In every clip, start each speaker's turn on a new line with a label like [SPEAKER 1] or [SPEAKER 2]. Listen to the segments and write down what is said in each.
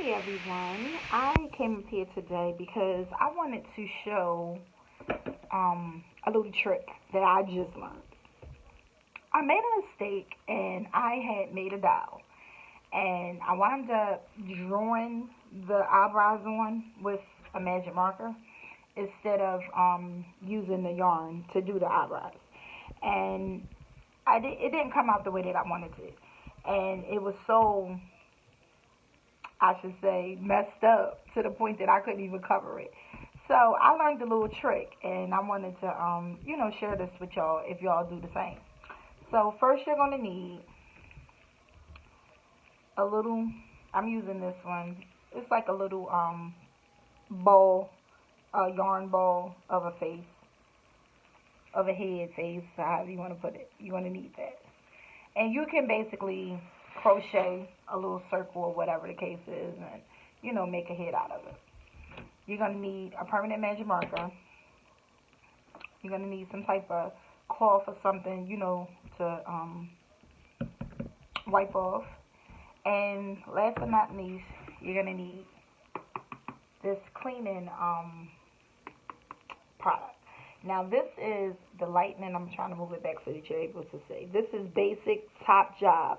[SPEAKER 1] Hey everyone, I came up here today because I wanted to show a little trick that I just learned. I made a mistake and I had made a doll and I wound up drawing the eyebrows on with a magic marker instead of using the yarn to do the eyebrows. And it didn't come out the way that I wanted it. And it was so, I should say, messed up to the point that I couldn't even cover it. So I learned a little trick, and I wanted to, share this with y'all if y'all do the same. So first, you're gonna need a little. I'm using this one. It's like a little ball, a yarn ball of a face, of a head face, however you want to put it. You're gonna need that, and you can basically crochet a little circle or whatever the case is, and make a head out of it. You're gonna need a permanent magic marker. You're gonna need some type of cloth or something, to wipe off. And last but not least, you're gonna need this cleaning product. Now this is the lightning. I'm trying to move it back so that you're able to see. This is basic top job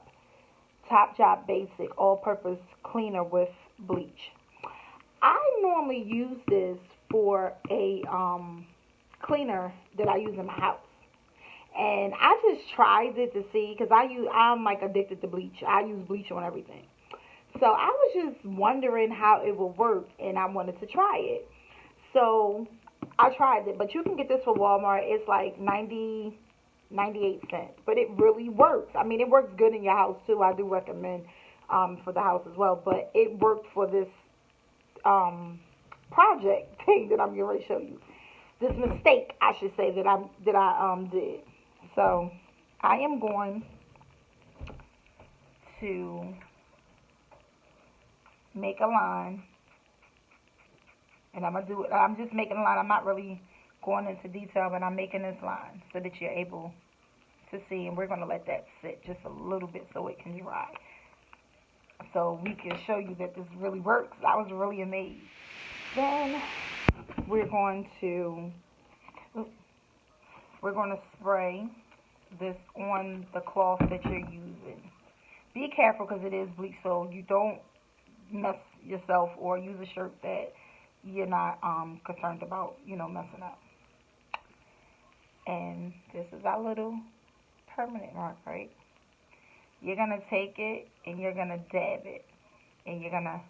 [SPEAKER 1] basic all-purpose cleaner with bleach. I normally use this for a cleaner that I use in my house. And I just tried it to see because I'm like addicted to bleach. I use bleach on everything. So I was just wondering how it would work and I wanted to try it. So I tried it, but you can get this for Walmart. It's like 98 cents, but it really works. I mean, it works good in your house too. I do recommend for the house as well, but it worked for this project thing that I'm getting ready to show you. This mistake, I should say, that I did. So I am going to make a line, and I'm gonna do it. I'm just making a line. I'm not really going into detail, but I'm making this line so that you're able to see, and we're gonna let that sit just a little bit so it can dry. So we can show you that this really works. I was really amazed. Then we're going to spray this on the cloth that you're using. Be careful because it is bleach, so you don't mess yourself or use a shirt that you're not concerned about, messing up. And this is our little permanent mark, right? You're gonna take it and you're gonna dab it, and you're gonna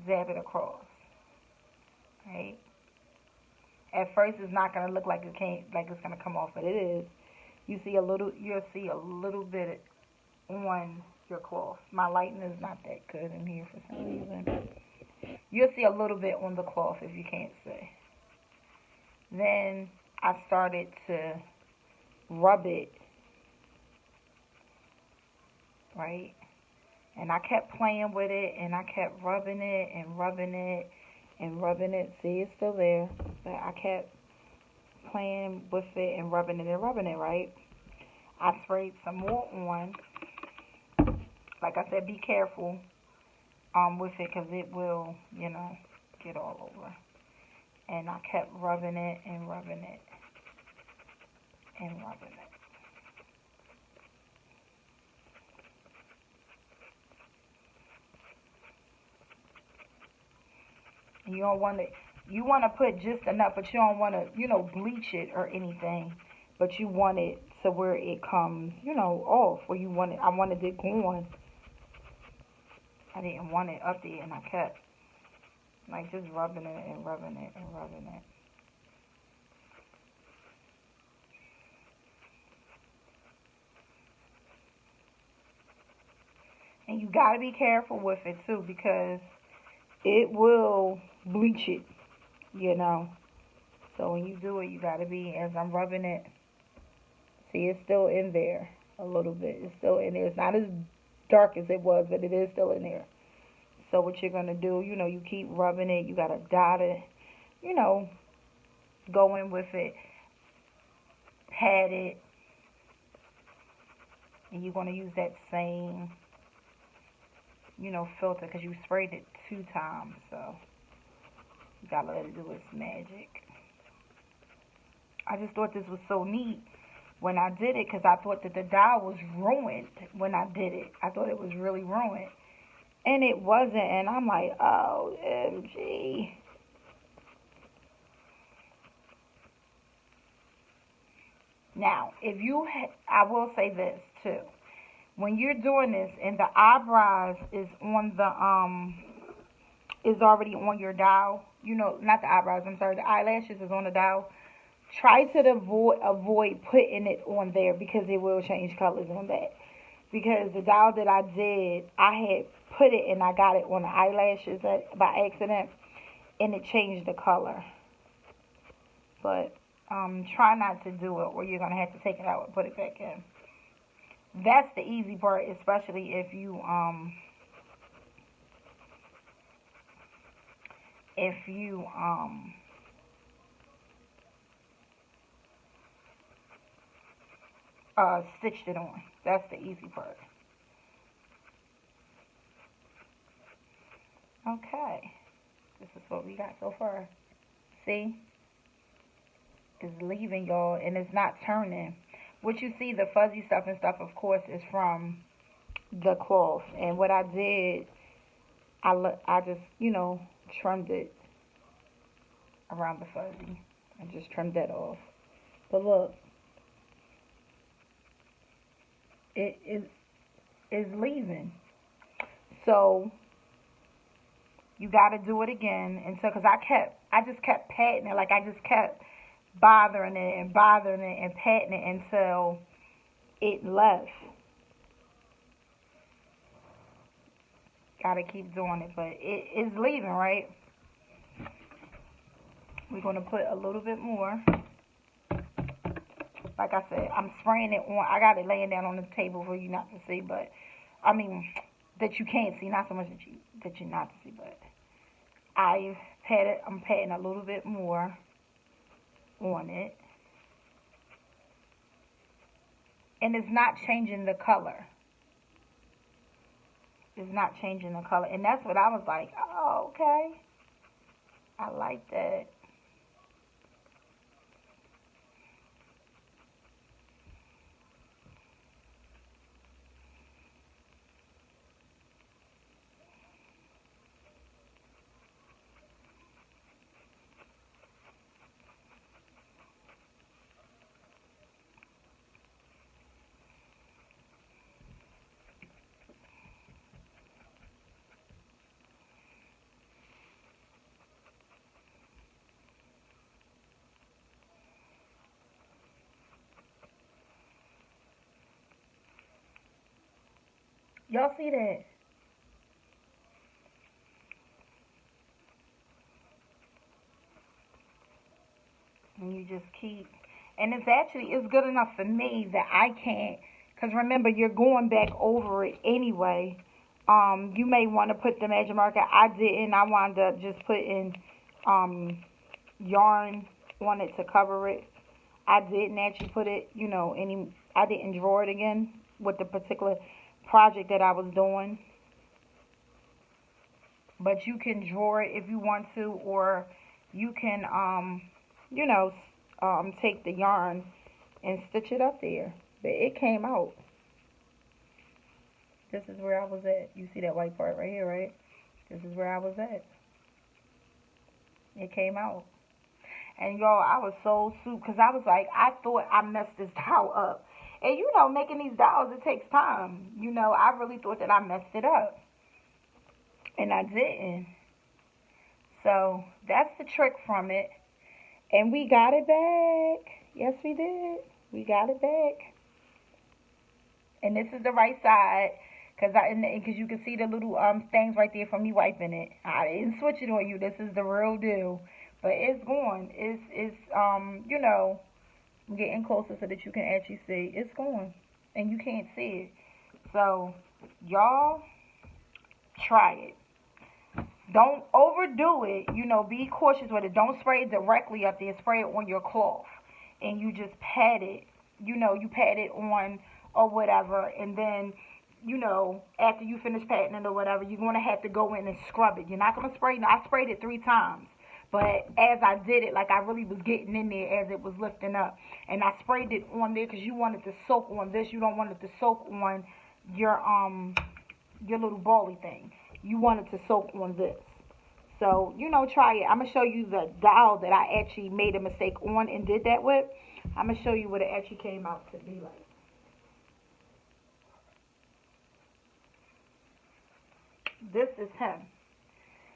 [SPEAKER 1] dab it across, right? At first, it's not gonna look like it's gonna come off, but it is. You'll see a little bit on your cloth. My lighting is not that good in here for some reason. You'll see a little bit on the cloth if you can't see. Then I started to rub it, right? And I kept playing with it, and I kept rubbing it and rubbing it and rubbing it. See, it's still there, but I kept playing with it and rubbing it and rubbing it, right? I sprayed some more on. Like I said, be careful with it because it will, get all over. And I kept rubbing it and rubbing it and rubbing it. You don't want to. You want to put just enough, but you don't want to, bleach it or anything. But you want it to where it comes, off. Where you want it. I wanted it going. I didn't want it up there, and I kept like just rubbing it and rubbing it and rubbing it. And you gotta be careful with it too because it will bleach it, So when you do it, you gotta be, as I'm rubbing it, see it's still in there a little bit. It's still in there. It's not as dark as it was, but it is still in there. So what you're gonna do, you keep rubbing it. You gotta dot it, you know, go in with it, pat it, and you're gonna use that same filter because you sprayed it 2 times. So you gotta let it do its magic. I just thought this was so neat when I did it because I thought that the dial was ruined when I did it. I thought it was really ruined. And it wasn't. And I'm like, OMG. Now, I will say this too. When you're doing this and the eyebrows is on is already on your dial, not the eyebrows, I'm sorry, the eyelashes is on the dial. Try to avoid putting it on there because it will change colors on that. Because the dial that I did, I had put it and I got it on the eyelashes by accident, and it changed the color. But try not to do it, or you're gonna have to take it out and put it back in. That's the easy part, especially if you stitched it on. That's the easy part. Okay, this is what we got so far. See, it's leaving, y'all, and it's not turning. What you see, the fuzzy stuff and stuff, of course, is from the cloth. And what I did, I just, trimmed it around the fuzzy. I just trimmed that off. But look, it is leaving. So you got to do it again. And so, because I just kept patting it, like I just kept bothering it and patting it until it left. Gotta keep doing it, but it is leaving, right? We're gonna put a little bit more. Like I said, I'm spraying it on. I got it laying down on the table for you not to see, but I mean that you can't see, not so much that you not to see, but I'm patting a little bit more on it, and it's not changing the color. It's not changing the color, and that's what I was like, oh, okay, I like that. Y'all see that? And you just keep, and it's good enough for me that I can't, because remember, you're going back over it anyway. You may want to put the magic marker. I didn't. I wound up just putting yarn on it to cover it. I didn't actually put it, I didn't draw it again with the particular project that I was doing. But you can draw it if you want to, or you can, you know, take the yarn and stitch it up there. But it came out. This is where I was at. You see that white part right here, right? This is where I was at. It came out. And y'all, I was so soup because I was like, I thought I messed this doll up. And making these dolls, it takes time. I really thought that I messed it up. And I didn't. So that's the trick from it. And we got it back. Yes, we did. We got it back. And this is the right side. Because you can see the little things right there from me wiping it. I didn't switch it on you. This is the real deal. But it's going. It's getting closer so that you can actually see. It's going. And you can't see it. So, y'all, try it. Don't overdo it. Be cautious with it. Don't spray it directly up there. Spray it on your cloth. And you just pat it. You pat it on or whatever. And then, after you finish patting it or whatever, you're going to have to go in and scrub it. You're not going to spray. No, I sprayed it 3 times. But as I did it, like I really was getting in there as it was lifting up. And I sprayed it on there because you want it to soak on this. You don't want it to soak on your little bally thing. You want it to soak on this. So, try it. I'm going to show you the doll that I actually made a mistake on and did that with. I'm going to show you what it actually came out to be like. This is him.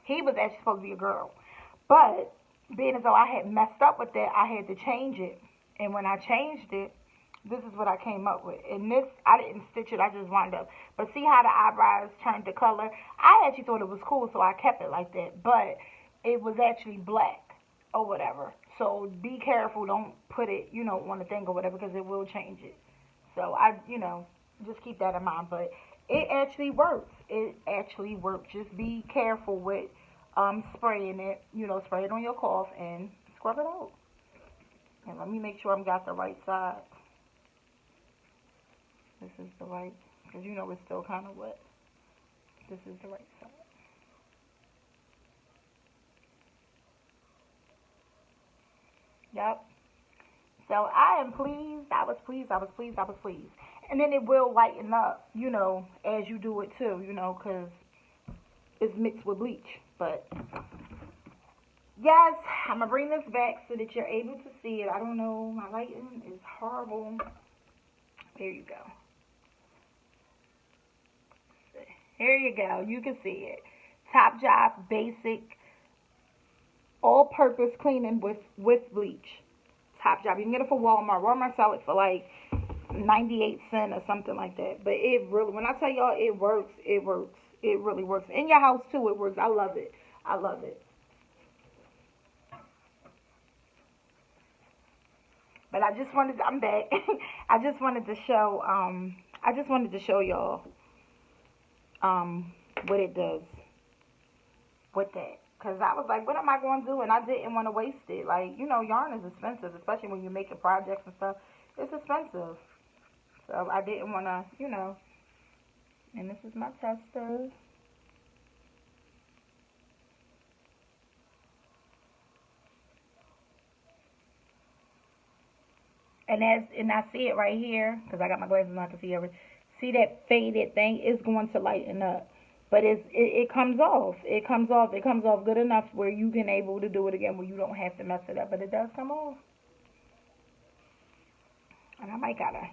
[SPEAKER 1] He was actually supposed to be a girl. But being as though I had messed up with that, I had to change it. And when I changed it, this is what I came up with. And this, I didn't stitch it, I just wound up. But see how the eyebrows turned the color? I actually thought it was cool, so I kept it like that. But it was actually black or whatever. So be careful, don't put it, on the thing or whatever, because it will change it. So just keep that in mind. But it actually works. It actually works. Just be careful with spraying it. Spray it on your cloth and scrub it out. And let me make sure I've got the right side. This is the right, because it's still kind of wet. This is the right side. Yep. So I am pleased. I was pleased. I was pleased. I was pleased. And then it will lighten up, as you do it too, because it's mixed with bleach. But yes, I'm going to bring this back so that you're able to see it. I don't know. My lighting is horrible. There you go. Here you go. You can see it. Top Job Basic All-Purpose Cleaning with Bleach. Top Job. You can get it for Walmart. Walmart sell it for like 98 cents or something like that. But it really, when I tell y'all it works, it works. It really works. In your house too, it works. I love it. I love it. But I'm back. I just wanted to show y'all what it does with that. Because I was like, what am I going to do? And I didn't want to waste it. Like, yarn is expensive, especially when you're making projects and stuff. It's expensive. So I didn't want to, And this is my tester. And I see it right here, because I got my glasses on, I can see everything. See that faded thing? It's going to lighten up. But it comes off. It comes off. It comes off good enough where you can able to do it again, where you don't have to mess it up. But it does come off. And I might got a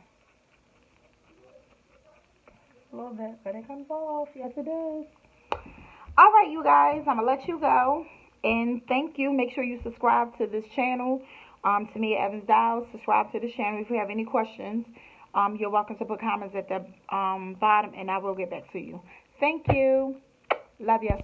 [SPEAKER 1] little bit, but it comes off. Yes, it does. All right, you guys. I'm going to let you go. And thank you. Make sure you subscribe to this channel. To me, Evans Dials. Subscribe to this channel. If you have any questions, you're welcome to put comments at the bottom, and I will get back to you. Thank you. Love you.